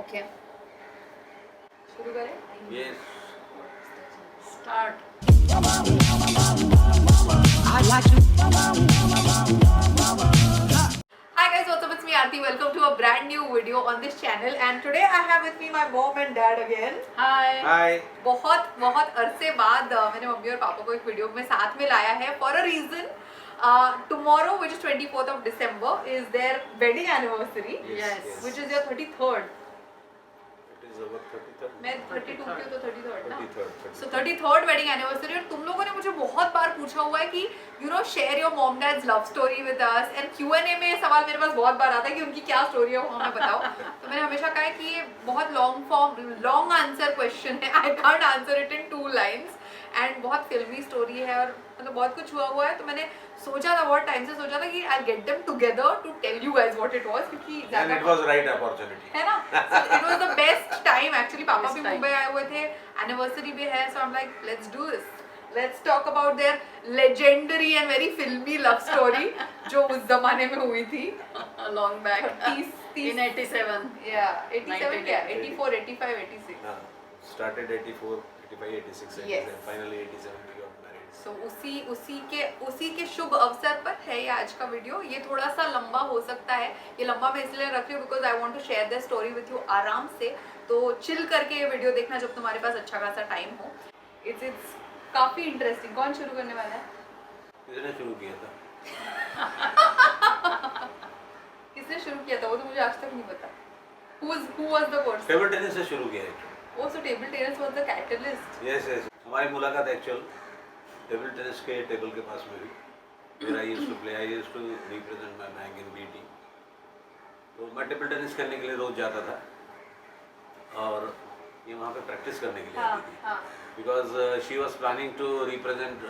Okay शुरू करें? Yes. Start. Hi guys, what's up? It's me Aarti. Welcome to a brand new video on this channel. And today I have with me my mom and dad again. Hi Hi. बहुत बहुत अरसे बाद मैंने mummy और पापा को एक video में साथ में लाया है for a reason. Tomorrow, which is 24th of December, is their wedding anniversary, Yes. which is their 33rd. It is our 33rd. मैं 32 की हूँ तो 33rd ना. 33rd. So 33rd wedding anniversary और तुम लोगों ने मुझे बहुत बार पूछा हुआ है कि you know share your mom dad's love story with us and Q&A में सवाल मेरे पास बहुत बार आता है कि उनकी क्या स्टोरी है वो हमें बताओ. तो मैंने हमेशा कहा है कि ये बहुत लॉन्ग आंसर क्वेश्चन है. I can't answer it in 2 lines and बहुत फिल्मी स्टोरी है और मतलब बहुत कुछ हुआ है. तो मैंने सोचा था बहुत टाइम से सोचा था कि I'll get them together to tell you guys what it was क्योंकि And it was right opportunity. है ना. So it was the best time actually. पापा Best भी time. मुंबई आए हुए थे, एनिवर्सरी भी है, so I'm like let's do this. Let's talk about their legendary and very filmy love story जो उस जमाने में हुई थी. लॉन्ग बैक 30 इन 87 yeah 87 क्या 84 85 86. Started 84, 85, 86, Yes. and finally 87 we got married. So उसी के शुभ अवसर पर है ये आज का वीडियो. ये थोड़ा सा लंबा हो सकता है. ये लंबा मैं इसलिए रख रही हूँ because I want to share the story with you आराम से. तो चिल करके ये वीडियो देखना जब तुम्हारे पास अच्छा खासा टाइम हो. इट्स काफी इंटरेस्टिंग. कौन शुरू करने वाला है? किसने शुरू किया था? किसने शुरू किया था वो तो मुझे आज तक नहीं पता. Who was the person? Table tennis से शुरू किया है. Oh, so table tennis was the catalyst. Yes, yes. हमारी मुलाकात एक्चुअल टेबल टेनिस के टेबल के पास में हुई. Where I used to play, I used to represent my bank in BT. तो मैं टेबल टेनिस खेलने के लिए रोज जाता था और ये वहाँ पे प्रैक्टिस करने के लिए हाँ आती थी. हाँ. Because she was planning to represent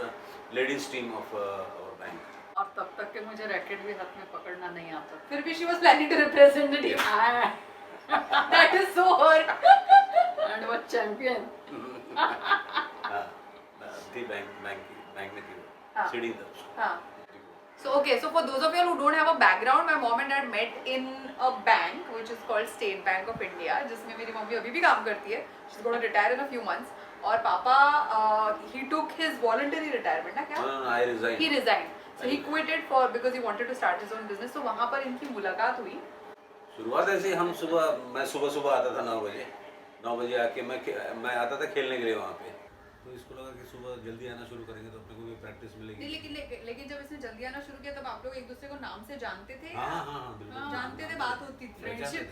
ladies team of our bank. और तब तक के मुझे रैकेट भी हाथ में पकड़ना नहीं आता फिर भी she was planning to represent the team. That is so her. And वो चैंपियन थी बैंक में थी हाँ. सीढ़ी था उसका. हाँ. So okay, so for those of you who don't have a background, my mom and dad met in a bank which is called State Bank of India, जिसमें मेरी मम्मी अभी भी काम करती है. She's going to retire in a few months. और पापा he took his voluntary retirement ना क्या? No, I resigned. He resigned. So he quitted for because he wanted to start his own business. So वहाँ पर इनकी मुलाकात हुई. शुरुआत ऐसे हम मैं सुबह आता था 9 बजे आके मैं आता था खेलने के लिए वहाँ पे. तो इसको लगा कि सुबह जल्दी आना शुरू करेंगे तो अपने को भी प्रैक्टिस नहीं मिलेगी. लेकिन जब इसने जल्दी आना शुरू किया तब आप लोग एक दूसरे को नाम से जानते थे? हाँ बिल्कुल जानते थे, बात होती थी.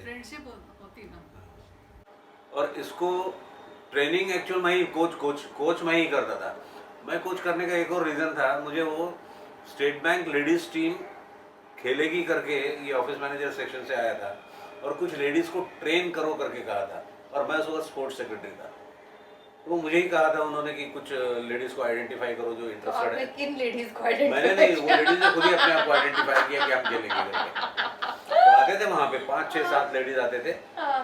फ्रेंडशिप होती ना. और इसको ट्रेनिंग एक्चुअल मैं ही कोच मैं ही करता था. मैं कोच करने का एक और रीज़न था. मुझे वो स्टेट बैंक लेडीज़ टीम खेलेगी करके ये ऑफिस मैनेजर सेक्शन से आया था और कुछ लेडीज़ को ट्रेन करो करके कहा था और मैं उस वक्त स्पोर्ट्स सेक्रेटरी था. तो मुझे ही कहा था उन्होंने कि कुछ लेडीज़ को आइडेंटिफाई करो जो तो इंटरेस्टेड आपने है. किन लेडीज को मैंने आइडेंटिफाई नहीं, वो लेडीज़ ने खुद ही अपने आप को आइडेंटिफाई किया कि हम खेलेंगे करके. तो आते थे वहाँ पे 5 6 7 लेडीज आते थे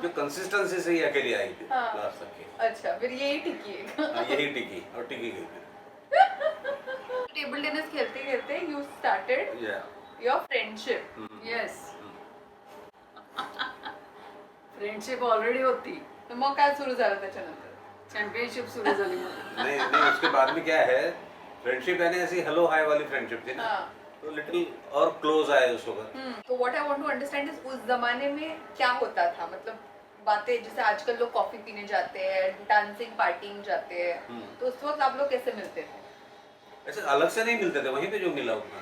जो कंसिस्टेंसी से ही अकेली आई थी लास्ट तक की. अच्छा फिर यही टिकी. यही टिकी और टिकी गई फिर. टेबल टेनिस खेलते खेलते you started your friendship. Yes friendship already होती. तर मग काय सुरू झालं त्याच्यानंतर? चॅम्पियनशिप सुरू झाली माझी. नहीं उसके बाद में क्या है फ्रेंडशिप यानी ऐसी हेलो हाय वाली फ्रेंडशिप थी ना. हाँ. तो लिटिल और क्लोज आए उस वक्त. तो what I want to understand is उस जमाने में क्या होता था. मतलब बातें जैसे आजकल लोग कॉफी पीने जाते हैं, डांसिंग पार्टिंग जाते हैं, तो उस वक्त आप लोग कैसे मिलते थे? ऐसे अलग से नहीं मिलते थे, वहीं पे जो मिला उतना.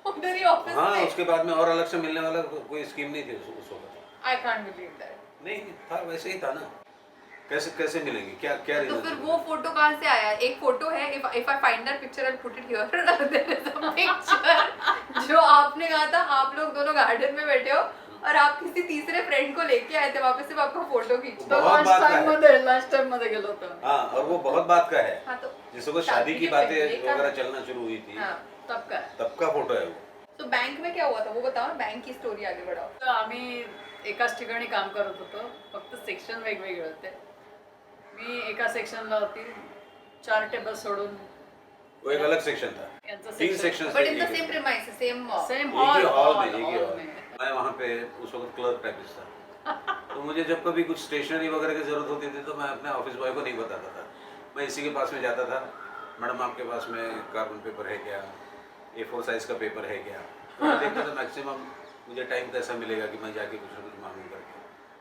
उधर ही ऑफिस हाँ में. उसके बाद में और अलग से मिलने वाला कोई स्कीम नहीं थी उस वक्त. I can't believe that. नहीं था, वैसे ही था ना. कैसे मिलेंगे, क्या तो रीजन? फिर वो फोटो कहाँ से आया? एक फोटो है, if I find that picture I put it here. There is a picture जो आपने कहा था आप लोग दोनों गार्डन में बैठे हो और आप किसी तीसरे फ्रेंड को लेके आए थे वापस से आपका फोटो खींच. बहुत बात लास्ट टाइम मध्ये गेलो होतो. हाँ और वो बहुत बात का है. हाँ तो जिसको वो शादी की बातें वगैरह चलना शुरू हुई थी. हाँ तब का फोटो है वो. तो बैंक में क्या हुआ था वो बताओ. बैंक की स्टोरी आगे बढ़ाओ. तर आम्ही एकाच ठिकाणी काम करत होतो. फक्त सेक्शन वेगवेगळे होते. मी एका सेक्शनला होती. 4 टेबल सोडून वो एक अलग सेक्शन था. यांचं 3 section but in the same premises same same एक ही हॉल में हॉल में. मैं वहाँ पे उस वक्त क्लर्क टाइपिस्ट था. तो मुझे जब कभी कुछ स्टेशनरी वगैरह की ज़रूरत होती थी तो मैं अपने ऑफिस बॉय को नहीं बताता था, मैं इसी के पास में जाता था, मैडम आपके पास में कार्बन पेपर है क्या, A4 साइज़ का पेपर है क्या, तो मैं देखता था मैक्सिमम मुझे टाइम तो ऐसा मिलेगा कि मैं जाके कुछ ना कुछ मांगूँ करके,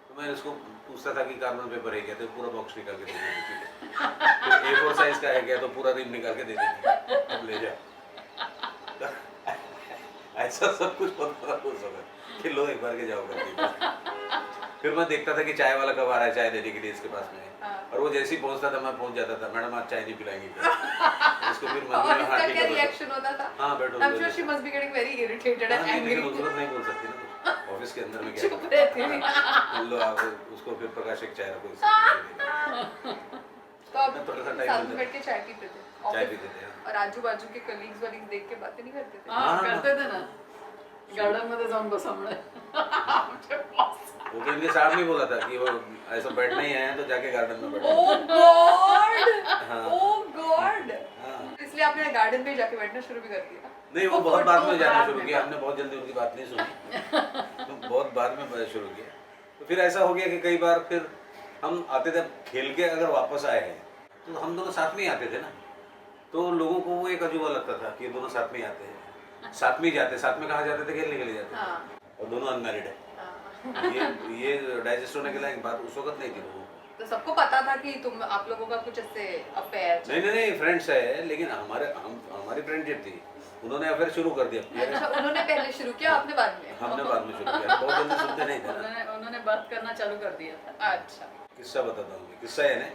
तो मैं इसको पूछता था कि कार्बन पेपर है क्या, तो पूरा बॉक्स निकाल के दे देती थी, फिर A4 साइज़ का है क्या, तो पूरा रिम निकाल के दे देती थी, अब ले जा। ऐसा सब कुछ होता था उस वक्त कि लो एक बार के जाओ करके। फिर मैं देखता था कि चाय वाला कब आ रहा है चाय देने के लिए इसके पास में, और वो जैसे ही पहुंचता था मैं पहुंच जाता था, मैडम आज चाय नहीं पिलाएंगी क्या? इसको फिर मन और में इसका हाँ ठीक क्या है रिएक्शन होता था? हाँ बैठो I'm sure she must be getting very irritated and लेकिन angry. उस वक्त नहीं बोल सकती ना, ऑफिस के अंदर में क्या चुप रहती थी। लो आप उसको फिर प्रकाश एक चाय रखो इससे। तो आप मैं थोड़ा सा time साथ में मिलता बैठ के चाय पीते थे चाय ऑफिस पीते थे, हाँ। और आजू बाजू के कलीग्स वालीग्स देख के बातें नहीं करते थे? हाँ हाँ, करते थे ना, गार्डन मध्ये जाऊन बसा म्हणे आमचे boss. वो तो इनके साहब ने बोला था कि वो ऐसा बैठना ही है तो जाके गार्डन में बैठो। ओह गॉड, हाँ। ओह गॉड। हाँ। इसलिए आपने गार्डन पे जाके बैठना शुरू भी कर दिया? नहीं वो वो बहुत बाद में फोटो जाना बाद शुरू में। किया, हमने बहुत जल्दी उनकी बात नहीं सुनी, तो बहुत बाद में शुरू किया। तो फिर ऐसा हो गया कि कई बार फिर हम आते थे खेल के, अगर वापस आए हैं तो हम दोनों साथ में ही आते थे ना, तो लोगों को वो एक अजूबा लगता था कि ये दोनों साथ में ही आते हैं, साथ में ही जाते, साथ में कहाँ जाते थे, खेलने के लिए जाते थे, हाँ। और दोनों अनमैरिड है। हाँ। ये डाइजेस्ट होने के लायक बात उस वक्त नहीं थी लोगों को। तो सबको पता था कि तुम आप लोगों का कुछ ऐसे अफेयर? नहीं फ्रेंड्स है, लेकिन हमारी फ्रेंडशिप थी, उन्होंने अफेयर शुरू कर दिया। अच्छा, उन्होंने पहले शुरू किया, आपने बाद में? हमने बाद में शुरू किया, बहुत जल्दी सुनते नहीं थे ना। उन्होंने बात करना चालू कर दिया था। अच्छा। किस्सा बताता हूँ, किस्सा है ना,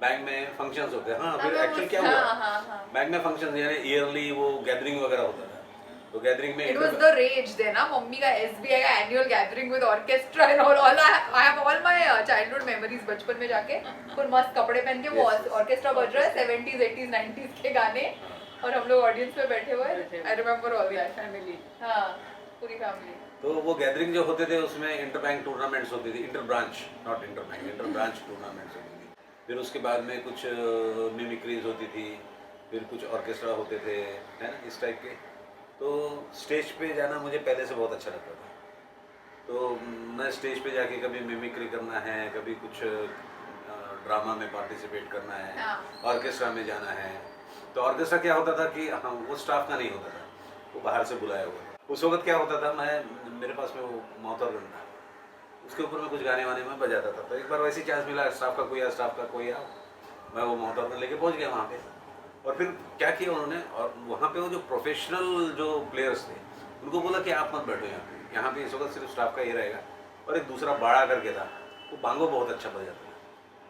बैंक में फंक्शंस होते हैं। हाँ फिर हाँ, एक्चुअली क्या हाँ, हुआ, हाँ, हाँ। बैंक में फंक्शंस यानी ईयरली वो गैदरिंग वगैरह होता था, तो गैदरिंग में It was the rage then, ना मम्मी का SBI का annual gathering with orchestra and all I have all my childhood memories बचपन में जाके और मस्त कपड़े पहन के वो Yes, yes. ऑर्केस्ट्रा बज रहा है 70s 80s 90s के गाने और हम लोग ऑडियंस में बैठे हुए हैं। I remember all that. Family. हाँ, पूरी फैमिली। तो वो गैदरिंग जो होते थे उसमें इंटर बैंक टूर्नामेंट्स होती थी, inter branch not inter bank, inter branch tournaments होती थी। फिर उसके बाद में कुछ मिमिक्रीज होती थी, फिर कुछ ऑर्केस्ट्रा होते थे, है ना, इस टाइप के। तो स्टेज पे जाना मुझे पहले से बहुत अच्छा लगता था, तो मैं स्टेज पे जाके कभी मिमिक्री करना है, कभी कुछ ड्रामा में पार्टिसिपेट करना है, हाँ। ऑर्केस्ट्रा में जाना है। तो ऑर्केस्ट्रा क्या होता था कि हाँ वो स्टाफ का नहीं होता था, वो बाहर से बुलाया हुआ था। उस वक्त क्या होता था, मेरे पास में वो माउथ ऑर्गन था, उसके ऊपर में कुछ गाने वाने में बजाता था। तो एक बार वैसी चांस मिला, स्टाफ का कोई आया, मैं वो माउथ ऑर्गन लेके पहुंच गया वहाँ पे। और फिर क्या किया उन्होंने, और वहाँ पे वो जो प्रोफेशनल जो प्लेयर्स थे उनको बोला कि आप मत बैठो यहाँ पे इस वक्त सिर्फ स्टाफ का ये रहेगा। और एक दूसरा बाड़ा करके था, वो बांगो बहुत अच्छा बजाता था,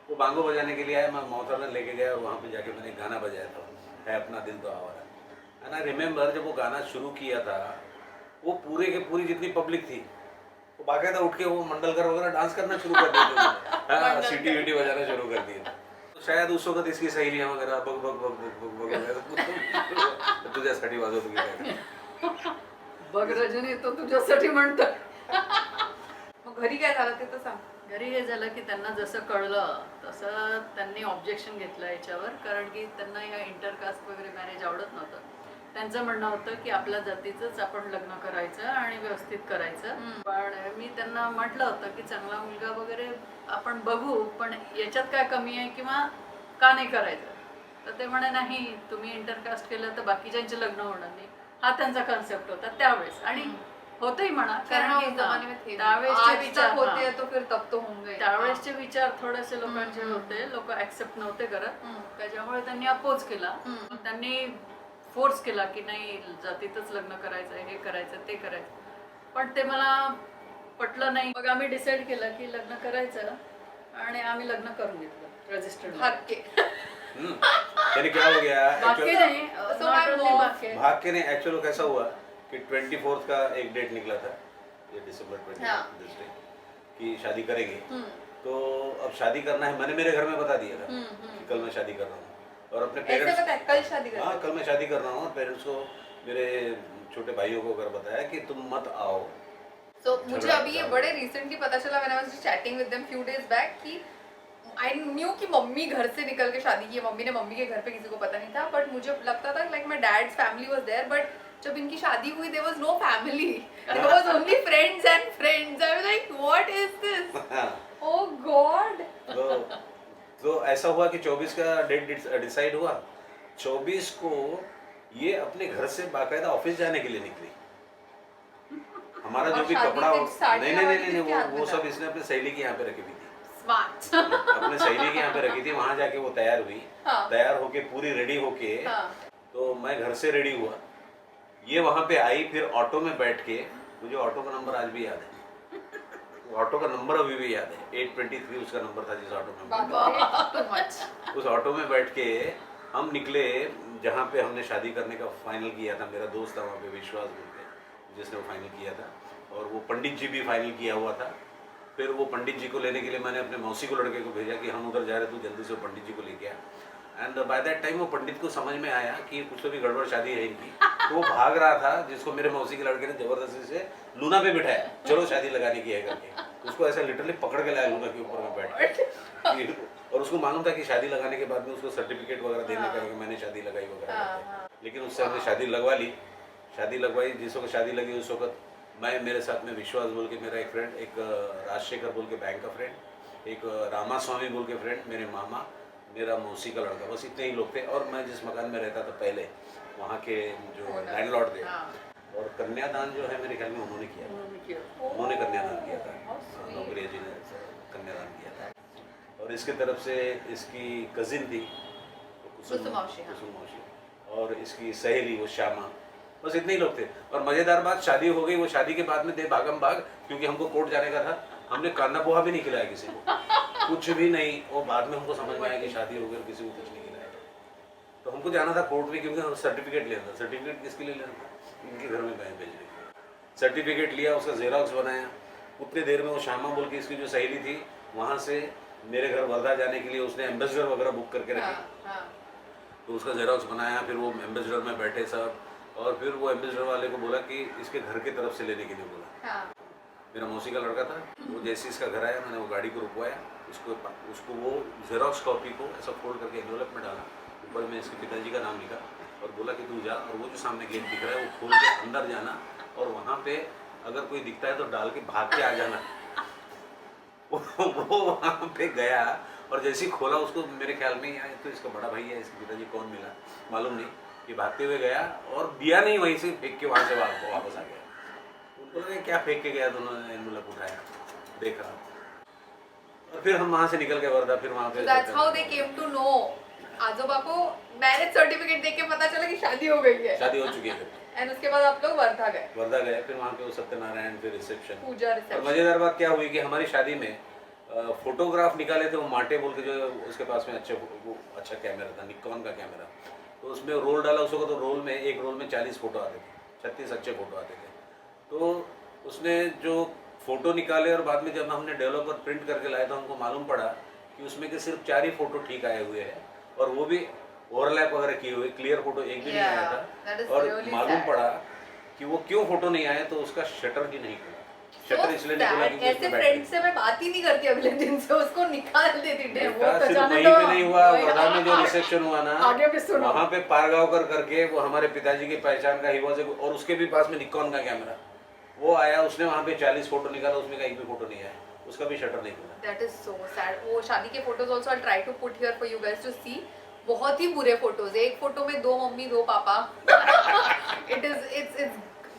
वो बांगो बजाने के लिए आया, मैं माउथ ऑर्गन लेके गया और वहाँ पे जाके मैंने गाना बजाया था, है अपना दिल तो आवारा। एंड आई रिमेंबर जब वो गाना शुरू किया था, वो पूरे के पूरी जितनी पब्लिक थी वो बाकायदा उठ के वो मंडलकर वगैरह डांस करना शुरू कर दिए थे, हाँ सीटी वीटी बजाना शुरू कर दिए। तो शायद उस वक्त इसकी सहेलियां वगैरह bug bug bug bug bug bug तुझ्यासाठी वाजवतो की काय? बघ रजनी तो तुझ्यासाठी म्हणतं. मग घरी काय झालं ते तर सांग. घरी हे झालं की त्यांना जसं कळलं तसं त्यांनी ऑब्जेक्शन घेतलं याच्यावर, कारण की त्यांना ह्या इंटरकास्ट वगैरे मॅरेज आवडत नव्हतं. त्यांचं म्हणणं होतं की आपल्या जातीचंच आपण लग्न करायचं आणि व्यवस्थित करायचं. पण मी त्यांना म्हटलं होतं की चांगला मुलगा वगैरे आपण बघू, पण याच्यात काय कमी आहे किंवा का नाही करायचं. तर ते म्हणे नाही, तुम्ही इंटरकास्ट केलं तर बाकीच्यांचे लग्न होणार नाही, हा त्यांचा कन्सेप्ट होता त्यावेळेस. आणि होतही म्हणा, कारण कारण उस की जमाने में थे त्यावेळेसचे आज विचार तक होते हां. हैं तो फिर तब तो होंगे. त्यावेळेसचे विचार थोडेसे लोकांचे होते, लोक ऍक्सेप्ट नव्हते करत, त्याच्यामुळे त्यांनी अपोज केला. त्यांनी फोर्स केला की नाही जातीतच लग्न करायचं, हे करायचं, ते करायचं. पण ते मला पटलं नाही. मग आम्ही डिसाईड केलं की लग्न करायचं आणि आम्ही लग्न करून घेतलं रजिस्टर्ड. भाग के. यानी क्या हो गया, बाकी नाही, So not my only mom- बाकी. भाग के नहीं, एक्चुअल कैसा हुआ कि 24 का एक डेट निकला था, ये दिसंबर 24 हाँ. दिस डे कि शादी करेंगे. तो अब शादी करना है, मैंने मेरे घर में बता दिया था कि कल मैं शादी कर रहा हूँ, और अपने ऐसे पेरेंट्स, बताए कल शादी कर. हाँ कल मैं शादी कर रहा हूँ, और पेरेंट्स को, मेरे छोटे भाइयों को अगर बताया कि तुम मत आओ. So मुझे झगड़ा अभी ये हुआ. बड़े रिसेंटली पता चला, मैंने was chatting with them few days back कि I knew कि मम्मी घर से निकल के शादी की है, मम्मी ने मम्मी के घर पे किसी को पता नहीं था, बट मुझे लगता था like my dad's family was there, but जब इनकी शादी हुई there was no family, there was only friends and friends. I was like what is this? ऐसा हुआ कि 24 का डेट डिसाइड हुआ, 24 को ये अपने घर से बाकायदा ऑफिस जाने के लिए निकली। हमारा और जो भी शादी कपड़ा के साड़ी नहीं वाड़ी किसके हाथ वो में सब था? इसने अपने सहेली के यहाँ पे रखी हुई थी। स्मार्ट। अपने सहेली के यहाँ पे रखी थी, वहां जाके वो तैयार हुई। हाँ। तैयार होके पूरी रेडी होके हाँ। तो मैं घर से रेडी हुआ, ये वहां पे आई, फिर ऑटो में बैठ के, मुझे ऑटो का नंबर आज भी याद है, वो ऑटो का नंबर अभी भी याद है, 823 उसका नंबर था जिस ऑटो में मैं बैठा। Too much। उस ऑटो में बैठ के हम निकले जहाँ पे हमने शादी करने का फाइनल किया था। मेरा दोस्त था वहाँ पे, विश्वास बोलते, जिसने वो फाइनल किया था, और वो पंडित जी भी फाइनल किया हुआ था। फिर वो पंडित जी को लेने के लिए मैंने अपने मौसी को लड़के को भेजा कि हम उधर जा रहे, तू जल्दी से वो पंडित जी को लेके आ। एंड बाय दैट टाइम वो पंडित को समझ में आया कि कुछ तो भी गड़बड़ शादी है इनकी, तो वो भाग रहा था, जिसको मेरे मौसी के लड़के ने जबरदस्ती से लूना पे बिठाया, चलो शादी लगाने की है करके। उसको ऐसा लिटरली पकड़ के लाया लूना के ऊपर में बैठ के, और उसको मालूम था कि शादी लगाने के बाद में उसको सर्टिफिकेट वगैरह देने का है कि मैंने शादी लगाई वगैरह करके। लेकिन उससे हमने शादी लगवा ली। शादी लगवाई, जिस वक्त शादी लगी उस वक्त मैं, मेरे साथ में विश्वास बोल के मेरा एक फ्रेंड, एक राजशेखर बोल के बैंक का फ्रेंड, एक रामा स्वामी बोल के फ्रेंड, मेरे मामा, मेरा मौसी का लड़का, बस इतने ही लोग थे। और मैं जिस मकान में रहता था पहले, वहाँ के जो लैंडलॉर्ड थे, और कन्यादान जो है मेरे ख्याल में उन्होंने किया था, उन्होंने कन्यादान किया था, नौकरिया जी ने कन्यादान किया था। और इसके तरफ से इसकी कजिन थी कुसुम मौसी, और इसकी सहेली वो श्यामा, बस इतने ही लोग थे। और मज़ेदार बात, शादी हो गई, वो शादी के बाद में दे भागम भाग, क्योंकि हमको कोर्ट जाने का था, हमने कांदा पोहा भी नहीं खिलाया किसी को, कुछ भी नहीं। और बाद में हमको समझ में आया कि शादी हो गई और किसी को कुछ नहीं खिलाया। तो हमको जाना था कोर्ट में, क्योंकि हम सर्टिफिकेट लेना था। सर्टिफिकेट किसके लिए लेना था? इनके घर में भेजने के लिए। सर्टिफिकेट लिया, उसका जेरॉक्स बनाया। उतनी देर में वो श्यामा बोल के इसकी जो सहेली थी, वहाँ से मेरे घर वर्धा जाने के लिए उसने एम्बेसडर वगैरह बुक करके रखे। तो उसका जेरॉक्स बनाया, फिर वो एम्बेसडर में बैठे सब, और फिर वो एम्बेसडर वाले को बोला कि इसके घर की तरफ से लेने के लिए बोला। मेरा मौसी का लड़का था, वो जैसे इसका घर आया, मैंने वो गाड़ी को रुकवाया, उसको वो जेरॉक्स कॉपी को ऐसा फोल्ड करके एनवेलप में डाला, ऊपर में इसके पिताजी का नाम लिखा, और बोला कि तू जा, और वो जो सामने गेट दिख रहा है वो खोल के अंदर जाना, और वहाँ पे अगर कोई दिखता है तो डाल के भाग के आ जाना। वो वहाँ पे गया, और जैसे ही खोला उसको मेरे ख्याल में आया तो इसका बड़ा भाई है, इसके पिताजी कौन मिला मालूम नहीं, ये भागते हुए गया और दिया नहीं, वहीं से फेंक के वहाँ से वापस आ गया। उनको लगा क्या फेंक के गया, तो उन्होंने एनवेलप उठाया, देखा, और फिर हम वहाँ से निकल गए वर्धा। फिर वहाँ पे That's how they came to know। आजोबा को मैरिज सर्टिफिकेट देख के पता चला कि शादी हो गई है, शादी हो चुकी है। एंड उसके बाद आप लोग वर्धा गए, फिर वहाँ पे वो सत्यनारायण, फिर रिसेप्शन, पूजा, और रिसेप्शन। मजेदार बात क्या हुई कि हमारी शादी में फोटोग्राफ निकाले थे, वो माटे बोल के, जो उसके पास में अच्छा कैमरा था, निकॉन का कैमरा, तो उसमें रोल डाला उसको, तो रोल में, एक रोल में 40 फोटो आते थे, 36 अच्छे फोटो आते थे। तो उसने जो फोटो निकाले, और बाद में जब हमने डेवलपर प्रिंट करके लाए तो हमको मालूम पड़ा कि उसमें के सिर्फ 4 ही फोटो ठीक आए हुए हैं, और वो भी ओवरलैप वगैरह किए हुए, क्लियर फोटो एक भी नहीं आया था। और मालूम पड़ा कि वो क्यों फोटो नहीं आया, तो उसका शटर ही नहीं खुला। शटर इसलिए नहीं खुला क्योंकि ऐसे फ्रेंड से मैं बात ही नहीं करती अगले दिन से, उसको निकाल देती थी। वो तो सिर्फ जाने वहीं दो। पे नहीं हुआ, वर्धा में जो रिसेप्शन हुआ ना, आगे भी सुनो। वहाँ पे पारगांवकर करके, वो हमारे पिताजी की पहचान का ही हुआ, और उसके भी पास में निकॉन का कैमरा, वो आया, उसने वहाँ पे 40 फोटो निकाला, उसमें का एक भी फोटो नहीं आया, उसका भी शटर नहीं खुला। That is so sad। वो शादी के photos also I'll try to put here for you guys to see। बहुत ही बुरे फोटोज है, एक फोटो में 2 मम्मी 2 पापा। it's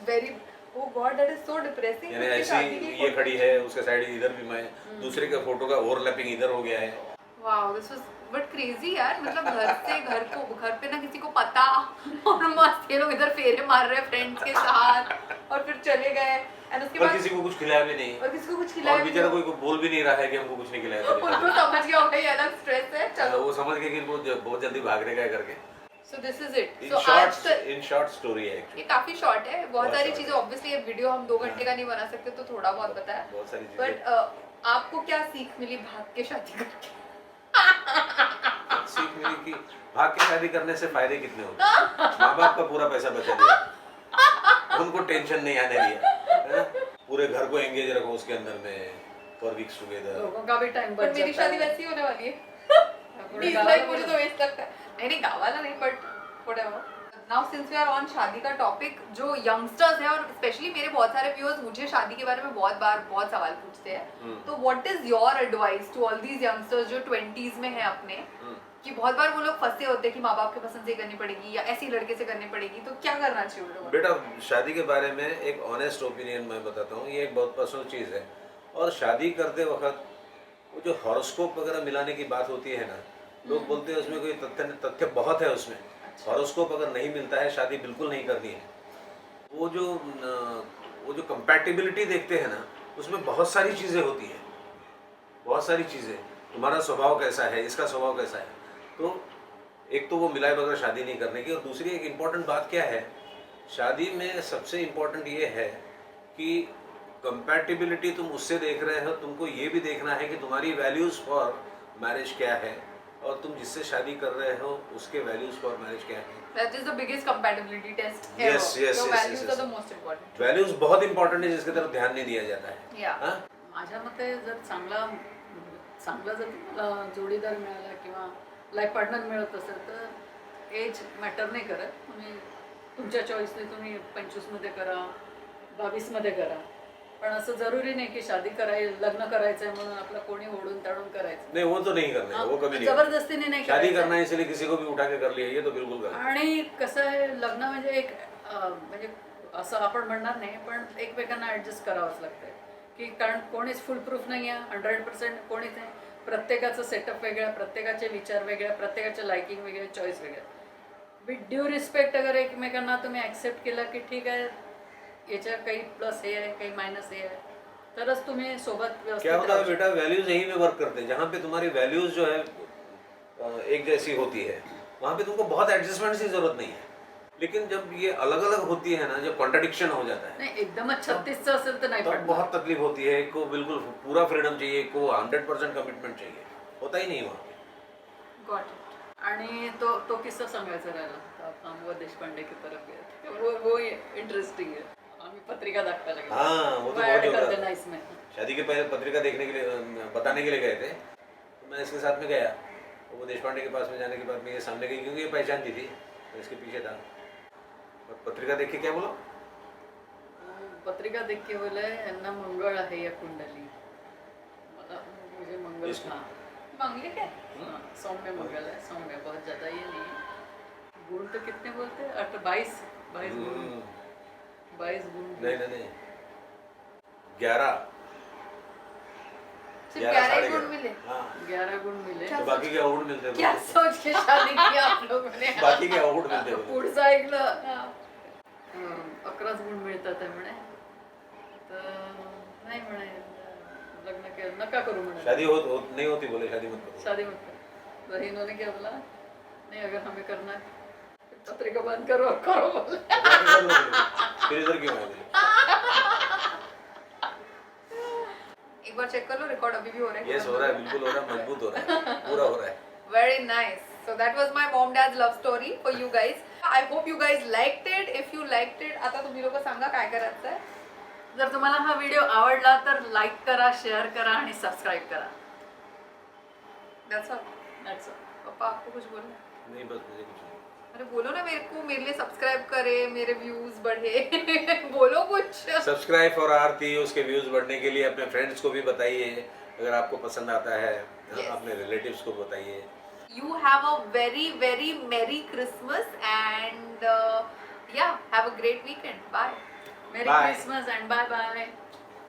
very, oh God, that is so depressing। यानी ऐसी ये खड़ी है, उसके साइड इधर भी मैं, दूसरे का फोटो का ओवरलैपिंग इधर हो गया है। Wow, this was but crazy यार, मतलब घर से घर पे ना किसी को पता, और मस्त ये लोग इधर फेरे मार रहे हैं फ्रेंड्स के साथ, और फिर चले गए, एंड उसके और बाद किसी को कुछ खिलाया भी नहीं, और किसी को कुछ खिलाया और बेचारा कोई को बोल भी नहीं रहा है कि हमको कुछ नहीं खिलाया था। उनको समझ गया होगा ये अलग स्ट्रेस है, चलो। वो समझ गए कि इनको बहुत जल्दी भागने का है करके। So this is it। So आज इन शॉर्ट स्टोरी है ये एक्चुअली, काफी शॉर्ट है, बहुत सारी short चीजें, है। ऑब्वियसली ये वीडियो हम 2 घंटे का नहीं बना सकते, तो थोड़ा बहुत बताया, बहुत सारी चीजें। बट आपको क्या सीख मिली भाग के शादी करके? सीख मिली कि भाग के शादी करने से फायदे कितने होते हैं। माँ बाप का पूरा पैसा बचा दिया, उनको टेंशन नहीं आने दिया, है? पूरे घर को एंगेज रखो उसके अंदर में फॉर वीक्स टुगेदर। लोगों का भी टाइम पर बच मेरी जाता शादी है। वैसी होने वाली है। पूरे Please, गाँव like, में मुझे तो वेस्ट लगता है, नहीं गाँव वाला नहीं, but whatever. Now since we are on शादी का टॉपिक, जो यंगस्टर्स हैं और स्पेशली मेरे बहुत सारे व्यूअर्स मुझे शादी के बारे में बहुत सवाल पूछते हैं, तो what is your advice to all these youngsters जो 20s में हैं अपने, कि बहुत बार वो लोग फंसे होते हैं कि माँ बाप के पसंद से करनी पड़ेगी या ऐसी लड़के से करनी पड़ेगी, तो क्या करना चाहिए उन लोगों को? बेटा, शादी के बारे में एक ऑनेस्ट ओपिनियन मैं बताता हूँ, ये एक बहुत पर्सनल चीज़ है। और शादी करते वक्त वो जो हॉरोस्कोप वगैरह मिलाने की बात होती है ना, लोग बोलते हैं उसमें कोई तथ्य बहुत है उसमें। हॉरोस्कोप अगर नहीं मिलता है, शादी बिल्कुल नहीं करनी है। वो जो कंपैटिबिलिटी देखते हैं ना, उसमें बहुत सारी चीज़ें होती हैं, बहुत सारी चीज़ें। तुम्हारा स्वभाव कैसा है, इसका स्वभाव कैसा है, तो एक तो वो मिलाए बगैर शादी नहीं करने की। और दूसरी एक इम्पॉर्टेंट बात क्या है, शादी में सबसे इम्पॉर्टेंट ये है कि कंपैटिबिलिटी तुम उससे देख रहे हो, तुमको ये भी देखना है कि तुम्हारी वैल्यूज़ फॉर मैरिज क्या है और तुम जिससे शादी कर रहे हो उसके वैल्यूज़ फॉर मैरिज क्या है। That is the biggest compatibility test ever. Yes, yes, So yes, values yes, are the yes. most important. Values बहुत इंपॉर्टेंट है, जिसकी तरफ ध्यान नहीं दिया जाता है। Yeah. हाँ? माझ्या मते जर चांगला जर तुम्हाला जोडीदार मिळाला किंवा लाईफ पार्टनर मिळत असेल तर एज मॅटर नाही करत. तुम्ही तुमच्या चॉईसने तुम्ही 25मध्ये करा, 22मध्ये करा, पण असं जरुरी नाही की लग्न करायचंय म्हणून आपलं कोणी ओढून ताणून करायचं नहीं, वो तो नहीं करना है, वो कभी नहीं। जबरदस्तीने नाही शादी करायचं. करना है इसलिए किसी को भी उठा के कर लिया, ये तो बिल्कुल गलत है। आणि कसं आहे, लग्न म्हणजे एक म्हणजे असं आपण म्हणणार नाही, पण एकमेकांना ॲडजस्ट करावंच लागतंय की कारण कोणीच फुल प्रूफ नाही आहे, 100% कोणीच नाही. प्रत्येकाचं सेटअप वेगळं, प्रत्येकाचे विचार वेगळे, प्रत्येकाचे लायकिंग वेगळे, चॉईस वेगळे. विथ ड्यू रिस्पेक्ट अगर एकमेकांना तुम्ही ॲक्सेप्ट केलं की ठीक आहे, याच्या काही प्लस हे आहे, काही मायनस हे आहे, तरच तुम्ही सोबत क्या होता है बेटा, वैल्यूज यहीं में वर्क करते हैं। जहाँ पे तुम्हारी वैल्यूज जो है एक जैसी होती है, वहाँ पे तुमको बहुत एडजस्टमेंट की जरूरत नहीं है। लेकिन जब ये अलग अलग होती है ना, जब कॉन्ट्रडिक्शन हो जाता है, नाही एकदमच 36चं असेल तर नाही तब पडणार. बहुत तकलीफ होती है। एक को बिल्कुल पूरा फ्रीडम चाहिए, एक को 100% कमिटमेंट चाहिए, होता ही नहीं वहाँ पे। Got it. आणि तो किस्सा सांगायचा राहिला, तो आपण वो देशपांडे की तरफ गए, वो इंटरेस्टिंग है. आम्ही पत्रिका दाखवायला गेलो. हाँ, वो तो वो बहुत ऐड कर जोरदार। देना इसमें. शादी के पहले पत्रिका देखने के लिए, बताने के लिए गए थे, तो मैं इसके साथ में गया। वो देशपांडे के पास में जाने के बाद मैं ये सामने गई, क्योंकि ये पहचानती थी, मैं इसके पीछे था। और पत्रिका देख के क्या बोला, पत्रिका देख के बोले यांना मंगळ आहे या कुंडली. मला मुझे मंगल इसको? हाँ, मंगली क्या? हाँ, सौम्य मंगल है, सौम्य, बहुत ज्यादा ये नहीं है. गुण तो कितने बोलते हैं, 22 गुण, 22 गुण. नहीं 11 सिर्फ 11 11 साढ़े गुण 11। मिले? हाँ, 11 गुण मिले. तो बाकी के अवार्ड मिलते हैं क्या बोलते। सोच के शादी की आप लोगों ने? बाकी के अवार्ड मिलते हैं बोलते। पुढचं ऐकलं 11 गुण मिळतात आहे म्हणे, तर नाही म्हणे लग्न केलं नका करू म्हणे, शादी नहीं होती, बोले शादी मत करो। शादी मत करो. तो इन्होंने क्या बोला, नहीं अगर हमें करना है पत्रिका बंद करो और करो बोले. फिर इधर क्यों आए थे? एक बार चेक कर लो, रिकॉर्ड अभी भी हो रहा है? यस, हो रहा है, बिल्कुल हो रहा है, मजबूत हो रहा है, पूरा हो रहा है। Very nice. So that was my mom dad's love story for you guys. I hope you guys liked it. If you liked it, आता तुम्ही लोक सांगा काय करायचं आहे. जर तुम्हाला हा व्हिडिओ आवडला तर लाईक करा, शेअर करा आणि सबस्क्राईब करा. That's all. That's all. पापा आपको कुछ बोलना है? नहीं, बस मुझे कुछ नहीं। अरे बोलो ना मेरे को, मेरे लिए सब्सक्राइब करे, मेरे व्यूज बढ़े. बोलो कुछ. सब्सक्राइब फॉर आरती, उसके व्यूज बढ़ने के लिए अपने फ्रेंड्स को भी बताइए, अगर आपको पसंद आता है। Yes. अपने रिलेटिव्स को बताइए। You have a very very merry Christmas and yeah, have a great weekend. Bye. मेरी Bye. Christmas and bye bye.